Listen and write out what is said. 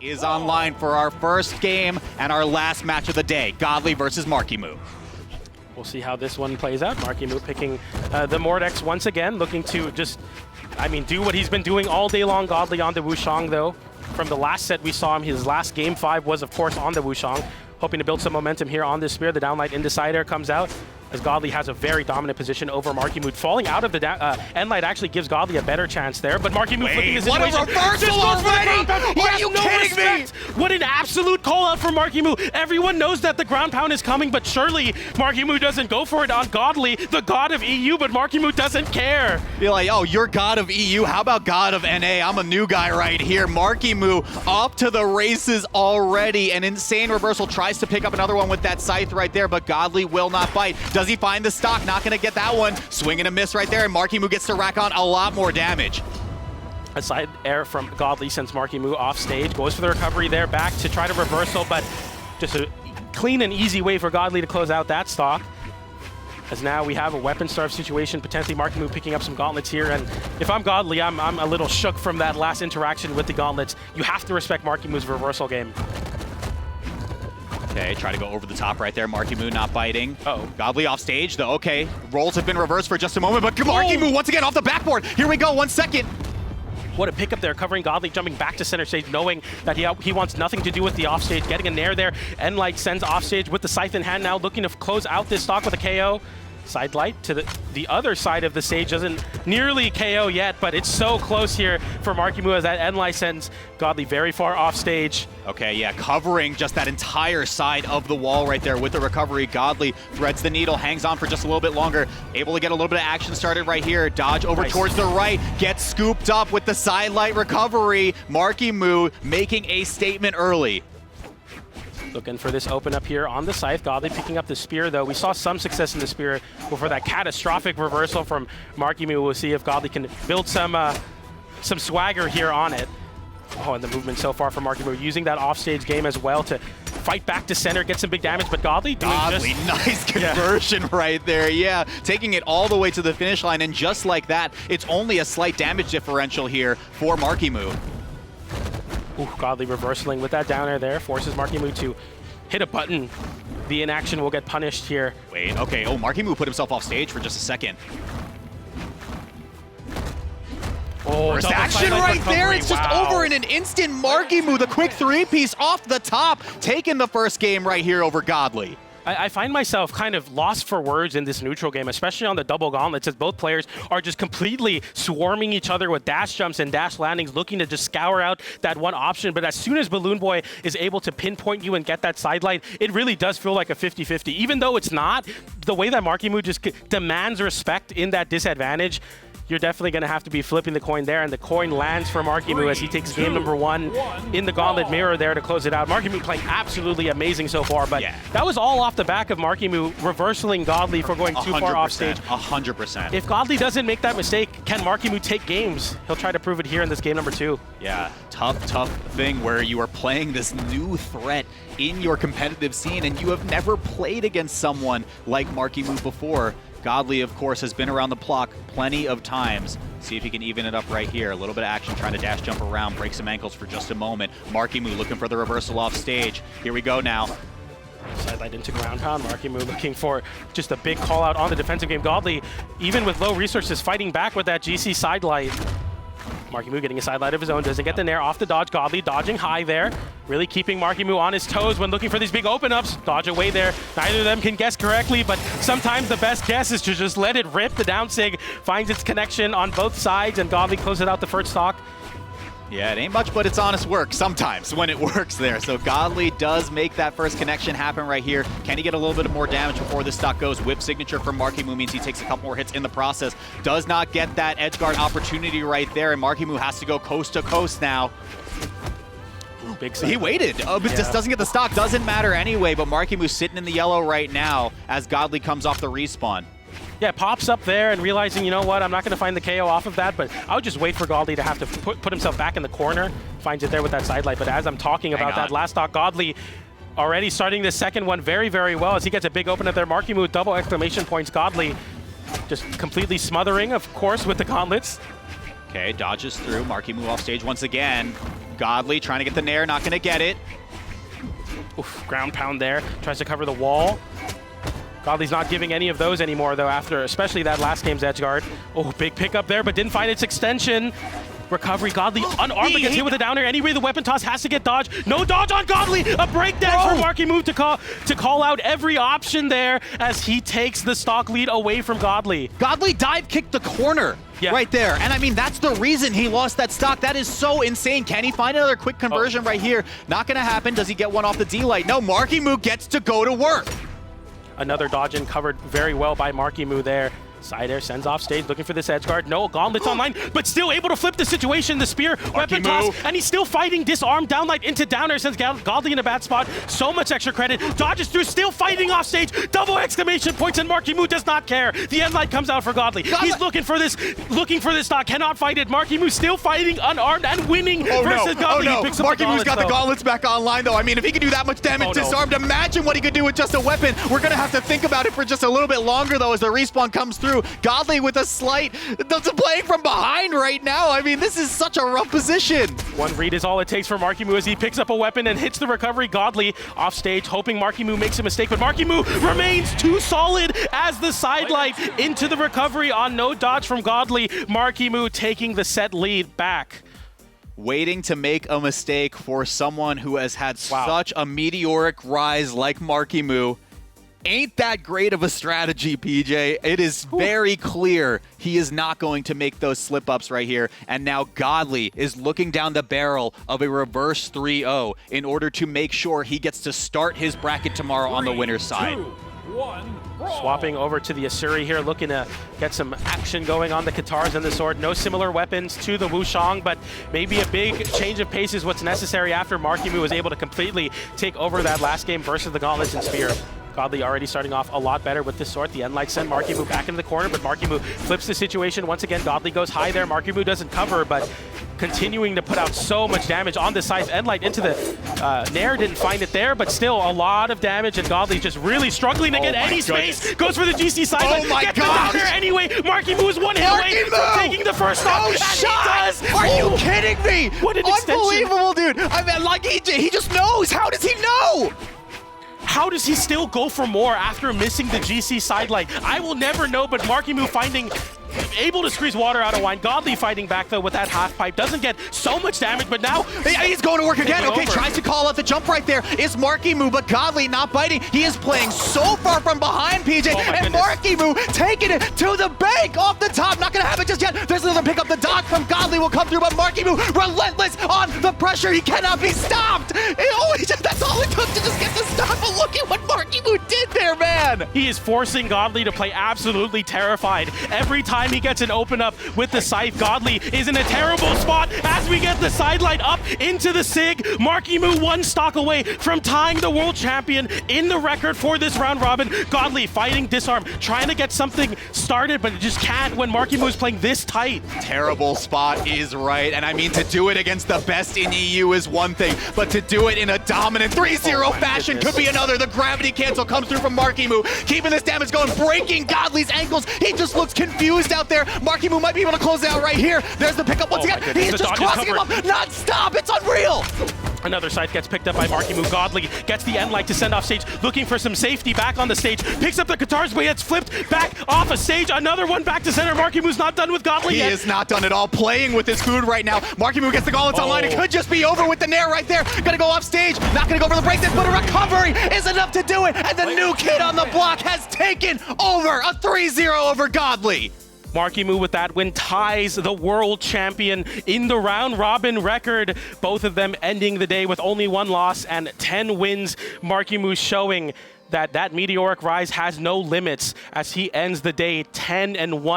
is online for our first game and our last match of the day. Godly versus Marckiemoo. We'll see how this one plays out. Marckiemoo picking the Mordex once again, looking to just, do what he's been doing all day long. Godly on the Wushang, though. From the last set we saw him, his last game 5 was, of course, on the Wushang. Hoping to build some momentum here on this spear. The downlight Indecider comes out, as Godly has a very dominant position over Marckiemoo. Falling out of the endlight actually gives Godly a better chance there, but Marckiemoo flipping his situation. What a reversal already! Are you kidding me? What an absolute call out for Marckiemoo. Everyone knows that the ground pound is coming, but surely Marckiemoo doesn't go for it on Godly, the god of EU, but Marckiemoo doesn't care. You're like, oh, you're god of EU, how about god of NA? I'm a new guy right here. Marckiemoo off to the races already. An insane reversal, tries to pick up another one with that scythe right there, but Godly will not bite. Does he find the stock? Not going to get that one. Swing and a miss right there, and Marckiemoo gets to rack on a lot more damage. A side air from Godly sends Marckiemoo off stage. Goes for the recovery there, back to try to reversal, but just a clean and easy way for Godly to close out that stock. As now we have a weapon starve situation, potentially Marckiemoo picking up some gauntlets here, and if I'm Godly, I'm a little shook from that last interaction with the gauntlets. You have to respect Marckiemoo's reversal game. Okay, try to go over the top right there. Marckiemoo not biting. Uh-oh. Godly off stage, though. Okay, roles have been reversed for just a moment, but Marckiemoo once again off the backboard. Here we go, 1 second. What a pickup there, covering Godly, jumping back to center stage, knowing that he wants nothing to do with the offstage, getting a nair there. Enlight sends offstage with the scythe in hand now, looking to close out this stock with a KO. Side light to the other side of the stage, doesn't nearly KO yet, but it's so close here for Marckiemoo as that Enlight sends Godly very far off stage. Okay, yeah, covering just that entire side of the wall right there with the recovery. Godly threads the needle, hangs on for just a little bit longer, able to get a little bit of action started right here. Dodge over towards the right, gets scooped up with the side light recovery. Marckiemoo making a statement early. Looking for this open up here on the scythe. Godly picking up the spear, though. We saw some success in the spear before that catastrophic reversal from Marckiemoo. We'll see if Godly can build some swagger here on it. Oh, and the movement so far from Marckiemoo, using that offstage game as well to fight back to center, get some big damage, but Godly doing nice conversion right there, yeah. Taking it all the way to the finish line, and just like that, it's only a slight damage differential here for Marckiemoo. Ooh, Godly reversaling with that down air there, forces Marckiemoo to hit a button. The inaction will get punished here. Wait, okay, oh, Marckiemoo put himself off stage for just a second. Oh, first action right there, it's just over in an instant. Marckiemoo, the quick 3-piece off the top, taking the first game right here over Godly. I find myself kind of lost for words in this neutral game, especially on the double gauntlets, as both players are just completely swarming each other with dash jumps and dash landings, looking to just scour out that one option. But as soon as Balloon Boy is able to pinpoint you and get that sidelight, it really does feel like a 50-50. Even though it's not, the way that Marckiemoo just demands respect in that disadvantage, you're definitely going to have to be flipping the coin there, and the coin lands for Marckiemoo as he takes game number 1 in the gauntlet mirror there to close it out. Marckiemoo playing absolutely amazing so far, but that was all off the back of Marckiemoo reversaling Godly for going too far off stage. 100%. If Godly doesn't make that mistake, can Marckiemoo take games? He'll try to prove it here in this game number 2. Yeah, tough thing where you are playing this new threat in your competitive scene, and you have never played against someone like Marckiemoo before. Godly, of course, has been around the block plenty of times. See if he can even it up right here. A little bit of action, trying to dash jump around, break some ankles for just a moment. Marckiemoo looking for the reversal off stage. Here we go now. Sidelight into ground pound. Marckiemoo looking for just a big call out on the defensive game. Godly, even with low resources, fighting back with that GC sidelight. Marckiemoo getting a sidelight of his own, doesn't get the nair off the dodge. Godly dodging high there, really keeping Marckiemoo on his toes when looking for these big open-ups. Dodge away there. Neither of them can guess correctly, but sometimes the best guess is to just let it rip. The down sig finds its connection on both sides, and Godly closes out the first stock. Yeah, it ain't much, but it's honest work sometimes when it works there. So Godly does make that first connection happen right here. Can he get a little bit of more damage before this stock goes? Whip signature from Marckiemoo means he takes a couple more hits in the process. Does not get that edge guard opportunity right there, and Marckiemoo has to go coast to coast now. Big he waited, but just doesn't get the stock. Doesn't matter anyway, but Marckiemoo sitting in the yellow right now as Godly comes off the respawn. Yeah, pops up there and realizing, you know what, I'm not going to find the KO off of that, but I would just wait for Godly to have to put himself back in the corner. Finds it there with that sidelight, but as I'm talking about that last stock, Godly already starting the second one very, very well as he gets a big open up there. Marckiemoo, double exclamation points. Godly just completely smothering, of course, with the gauntlets. Okay, dodges through. Marckiemoo off stage once again. Godly trying to get the nair, not going to get it. Oof, ground pound there. Tries to cover the wall. Godly's not giving any of those anymore, though, after especially that last game's edge guard. Oh, big pickup there, but didn't find its extension. Recovery, Godly unarmed, but gets hit with a downer. Anyway, the weapon toss has to get dodged. No dodge on Godly! A breakdown for Marckiemoo to call out every option there as he takes the stock lead away from Godly. Godly dive kicked the corner right there. And I mean, that's the reason he lost that stock. That is so insane. Can he find another quick conversion right here? Not going to happen. Does he get one off the D-Light? No, Marckiemoo gets to go to work. Another dodge in covered very well by Marckiemoo there. Side air sends off stage, looking for this edge guard. No, Gauntlet's online, but still able to flip the situation. The spear, weapon toss, and he's still fighting disarm, downlight into downer, sends Godly in a bad spot. So much extra credit. Dodges through, still fighting off stage. Double exclamation points, and Marckiemoo does not care. The end light comes out for Godly. He's looking for this stock, cannot fight it. Marckiemoo still fighting unarmed and winning versus Godly. Oh no, Markiemoo's got the gauntlets back online though. I mean, if he can do that much damage disarmed, imagine what he could do with just a weapon. We're gonna have to think about it for just a little bit longer though as the respawn comes through. Godly with a slight, playing from behind right now. I mean, this is such a rough position. One read is all it takes for Marckiemoo as he picks up a weapon and hits the recovery. Godly off stage, hoping Marckiemoo makes a mistake, but Marckiemoo remains too solid as the sidelight into the recovery on no dodge from Godly. Marckiemoo taking the set lead back. Waiting to make a mistake for someone who has had such a meteoric rise like Marckiemoo. Ain't that great of a strategy, PJ. It is very clear he is not going to make those slip-ups right here. And now Godly is looking down the barrel of a reverse 3-0 in order to make sure he gets to start his bracket tomorrow on the winner's side. 2, 1, Swapping over to the Asuri here, looking to get some action going on the Katars and the sword. No similar weapons to the Wushang, but maybe a big change of pace is what's necessary after Marckiemoo was able to completely take over that last game versus the Gauntlets and Spear. Godly already starting off a lot better with this sword. The end light send Marckiemoo back into the corner, but Marckiemoo flips the situation. Once again, Godly goes high there. Marckiemoo doesn't cover, but continuing to put out so much damage on the side. End light into the Nair, didn't find it there, but still a lot of damage, and Godly just really struggling to get any space. Goes for the GC side, gets the downer anyway. Marckiemoo is one hit away from taking the first stop, and he does! Are you kidding me? What an extension. Unbelievable, dude. I mean, like, he just knows. How does he know? How does he still go for more after missing the GC sidelight? I will never know, but Marckiemoo able to squeeze water out of wine. Godly fighting back though with that half pipe. Doesn't get so much damage, but now he's going to work again. Okay, tries to call out the jump right there. It's Marckiemoo, but Godly not biting. He is playing so far from behind, PJ, and Marckiemoo taking it to the bank off the top. Not going to happen just yet. There's another pick up. The dodge from Godly will come through, but Marckiemoo relentless on the pressure. He cannot be stopped. That's all it took to just get the stop. But look at what Marckiemoo did there, man. He is forcing Godly to play absolutely terrified. Every time he gets an open up with the scythe, Godly is in a terrible spot as we get the sidelight up into the SIG. Marckiemoo one stock away from tying the world champion in the record for this round robin. Godly fighting disarm, trying to get something started, but it just can't when Marckiemoo is playing this tight. Terrible spot is right, and I mean, to do it against the best in EU is one thing, but to do it in a dominant 3-0 fashion could be another. The gravity cancel comes through from Marckiemoo, keeping this damage going, breaking Godly's ankles. He just looks confused out there. Marckiemoo might be able to close it out right here. There's the pickup once again. He's just crossing him up non-stop. It's unreal. Another side gets picked up by Marckiemoo. Godly gets the end light to send off stage, looking for some safety back on the stage. Picks up the Katars, but it's flipped back off a stage. Another one back to center. Marckiemoo's not done with Godly yet. He is not done at all, playing with his food right now. Marckiemoo gets the gauntlets online. It could just be over with the Nair right there. Gonna go off stage. Not gonna go for the break this, but a recovery is enough to do it. And the new kid on the block has taken over a 3-0 over Godly. Marckiemoo with that win ties the world champion in the round robin record. Both of them ending the day with only one loss and 10 wins. Marckiemoo showing that meteoric rise has no limits as he ends the day 10-1.